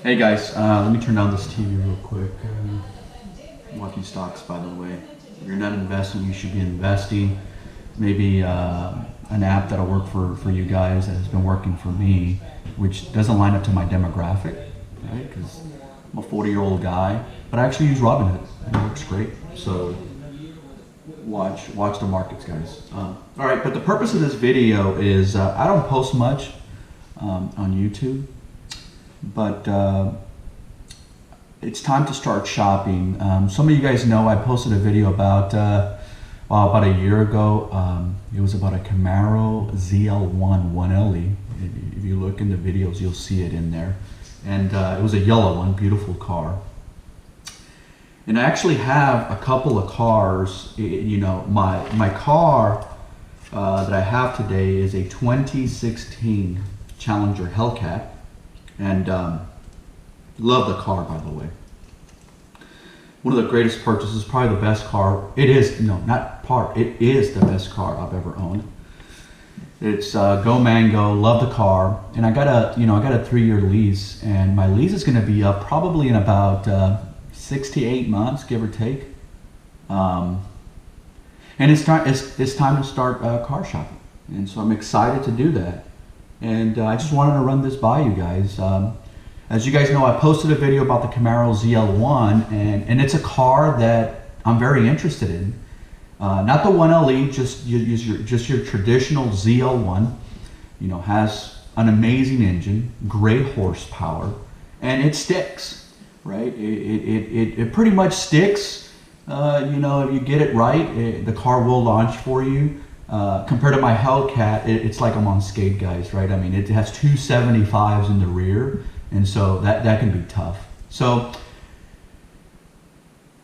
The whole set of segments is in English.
Hey guys, let me turn down this TV real quick. Walking stocks, by the way. If you're not investing, you should be investing. Maybe an app that'll work for you guys that has been working for me, which doesn't line up to my demographic, right? Because I'm a 40-year-old guy, but I actually use Robinhood, and it works great. So watch the markets, guys. All right, but the purpose of this video is I don't post much on YouTube. But it's time to start shopping. Some of you guys know I posted a video about a year ago. It was about a Camaro ZL1 1LE. If you look in the videos, you'll see it in there. And it was a yellow one, beautiful car. And I actually have a couple of cars. You know, my car that I have today is a 2016 Challenger Hellcat. And love the car, by the way. One of the greatest purchases, probably the best car. It is, no, not part, it is the best car I've ever owned. It's go Mango, love the car. And I got a 3-year lease, and my lease is gonna be up probably in about 6 to 8 months, give or take. And it's time to start car shopping. And so I'm excited to do that. And I just wanted to run this by you guys. As you guys know, I posted a video about the Camaro ZL1, and it's a car that I'm very interested in. Not the 1LE, just your traditional ZL1. You know, has an amazing engine, great horsepower, and it sticks, right? It pretty much sticks. You know, if you get it right, the car will launch for you. Compared to my Hellcat, it's like I'm on skate, guys, right? I mean, it has 275s in the rear, and so that can be tough. So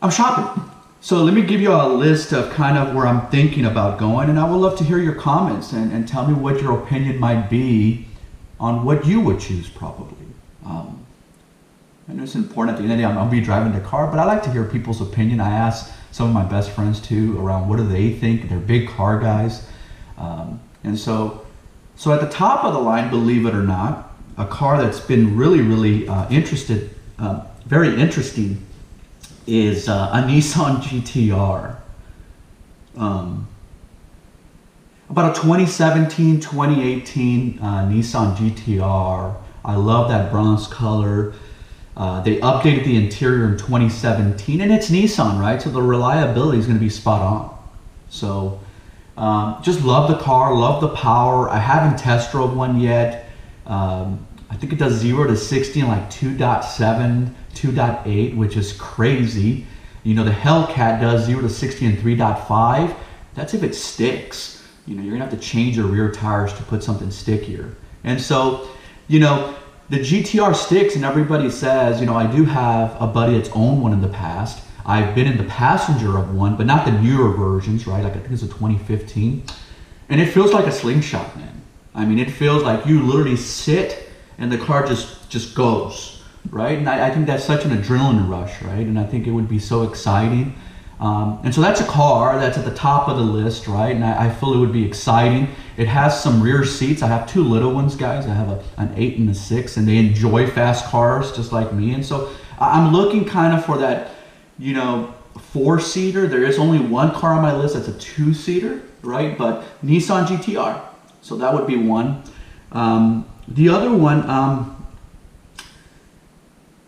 I'm shopping. So let me give you a list of kind of where I'm thinking about going, and I would love to hear your comments and tell me what your opinion might be on what you would choose probably. I know it's important at the end of the day, I'll be driving the car, but I like to hear people's opinion. I ask some of my best friends too around what do they think. They're big car guys. And so at the top of the line, believe it or not, a car that's been really very interesting is a Nissan GTR. About a 2017, 2018 Nissan GTR. I love that bronze color. They updated the interior in 2017, and it's Nissan, right? So the reliability is going to be spot on. So just love the car, love the power. I haven't test drove one yet. I think it does 0 to 60 in like 2.7, 2.8, which is crazy. You know, the Hellcat does 0 to 60 in 3.5. That's if it sticks. You know, you're gonna have to change your rear tires to put something stickier. And so, you know, the GTR sticks, and everybody says, you know, I do have a buddy that's owned one in the past. I've been in the passenger of one, but not the newer versions, right? Like I think it's a 2015. And it feels like a slingshot, man. I mean, it feels like you literally sit and the car just goes, right? And I think that's such an adrenaline rush, right? And I think it would be so exciting. And so that's a car that's at the top of the list, right? And I feel it would be exciting. It has some rear seats. I have 2 little ones, guys. I have an 8 and a 6, and they enjoy fast cars just like me. And so I'm looking kind of for that, you know, 4-seater. There is only one car on my list that's a 2-seater, right? But Nissan GTR. So that would be one. The other one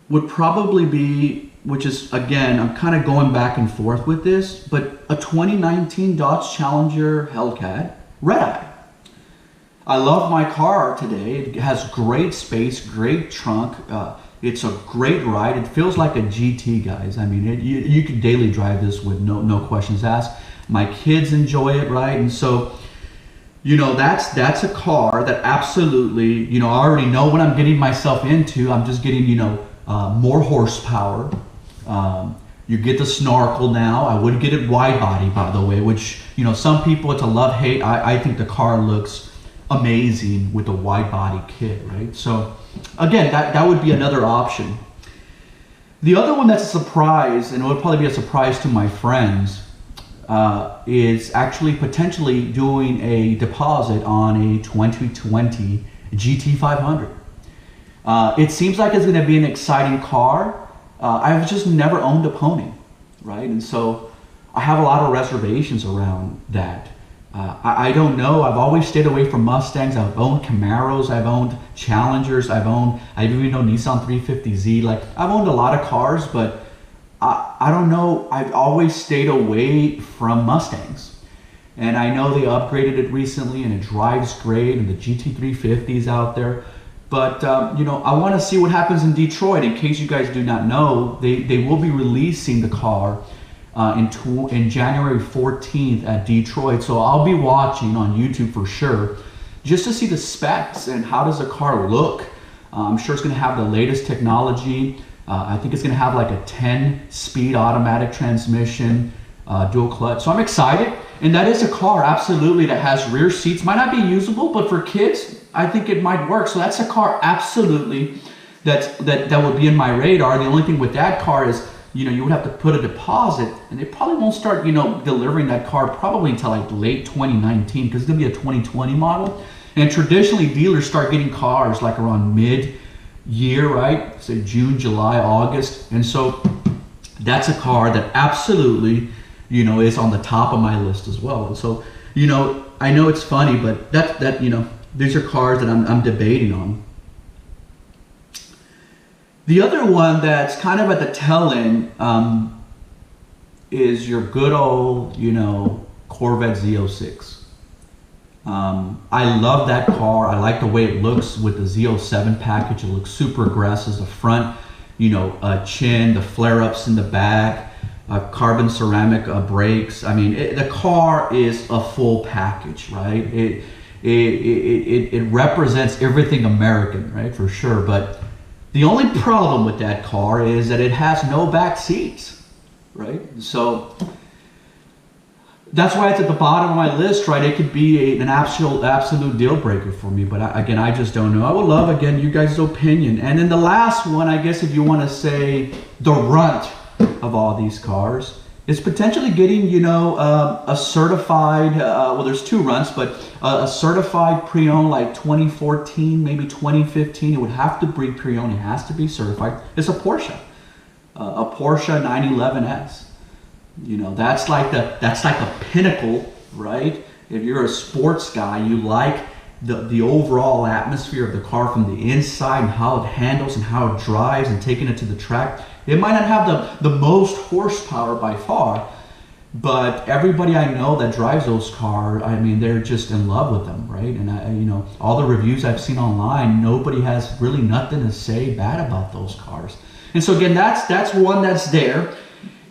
would probably be, which is, again, I'm kind of going back and forth with this, but a 2019 Dodge Challenger Hellcat Red Eye. I love my car today. It has great space, great trunk. It's a great ride. It feels like a GT, guys. I mean, you could daily drive this with no questions asked. My kids enjoy it, right? And so, you know, that's a car that absolutely, you know, I already know what I'm getting myself into. I'm just getting, you know, more horsepower. You get the snorkel now. I would get it wide body, by the way, which, you know, some people, it's a love-hate. I think the car looks amazing with the wide body kit, right? So again, that would be another option. The other one that's a surprise, and it would probably be a surprise to my friends, is actually potentially doing a deposit on a 2020 GT500. It seems like it's going to be an exciting car. I've just never owned a pony, right? And so I have a lot of reservations around that. I don't know. I've always stayed away from Mustangs. I've owned Camaros. I've owned Challengers. I've even known Nissan 350Z. Like, I've owned a lot of cars, but I don't know. I've always stayed away from Mustangs. And I know they upgraded it recently and it drives great, and the GT350 is out there. But, you know, I want to see what happens in Detroit. In case you guys do not know, they will be releasing the car in January 14th at Detroit. So I'll be watching on YouTube for sure, just to see the specs and how does the car look. I'm sure it's going to have the latest technology. I think it's going to have like a 10-speed automatic transmission, dual clutch. So I'm excited. And that is a car, absolutely, that has rear seats. Might not be usable, but for kids, I think it might work. So that's a car, absolutely, that would be in my radar. The only thing with that car is, you know, you would have to put a deposit, and they probably won't start, you know, delivering that car probably until like late 2019, because it's going to be a 2020 model. And traditionally, dealers start getting cars like around mid-year, right? Say June, July, August. And so that's a car that absolutely, you know, is on the top of my list as well. And so, you know, I know it's funny, but that you know, these are cars that I'm debating on. The other one that's kind of at the tail end is your good old, you know, Corvette ZO6. I love that car. I like the way it looks with the ZO7 package. It looks super aggressive. The front, you know, chin, the flare-ups in the back, carbon ceramic brakes. I mean, the car is a full package, right? It represents everything American, right, for sure. But the only problem with that car is that it has no back seats, right? So that's why it's at the bottom of my list, right? It could be an absolute deal breaker for me, but again, I just don't know. I would love, again, you guys' opinion. And then the last one, I guess, if you want to say the runt of all these cars, is potentially getting, you know, a certified, well, there's two runts, but a certified pre-owned, like 2014, maybe 2015. It would have to be pre-owned. It has to be certified. It's a Porsche 911S. You know, that's like the pinnacle, right? If you're a sports guy, you like the overall atmosphere of the car from the inside and how it handles and how it drives and taking it to the track. It might not have the most horsepower by far, but everybody I know that drives those cars, I mean, they're just in love with them, right? And you know, all the reviews I've seen online, nobody has really nothing to say bad about those cars. And so again, that's one that's there.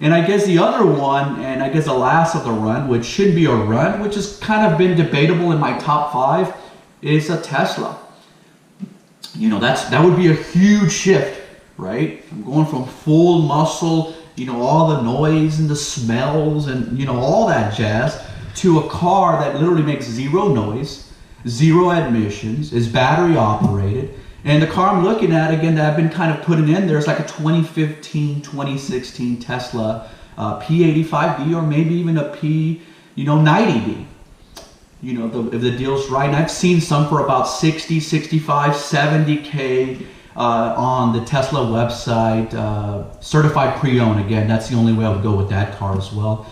And I guess the other one, and I guess the last of the run, which should be a run, which has kind of been debatable in my top 5, is a Tesla. You know, that would be a huge shift, right? I'm going from full muscle, you know, all the noise and the smells and, you know, all that jazz, to a car that literally makes zero noise, zero emissions, is battery operated. And the car I'm looking at, again, that I've been kind of putting in there, is like a 2015, 2016 Tesla P85D, or maybe even a P90D. You know, if the deal's right. And I've seen some for about 60, 65, 70K on the Tesla website, certified pre-owned. Again, that's the only way I would go with that car as well.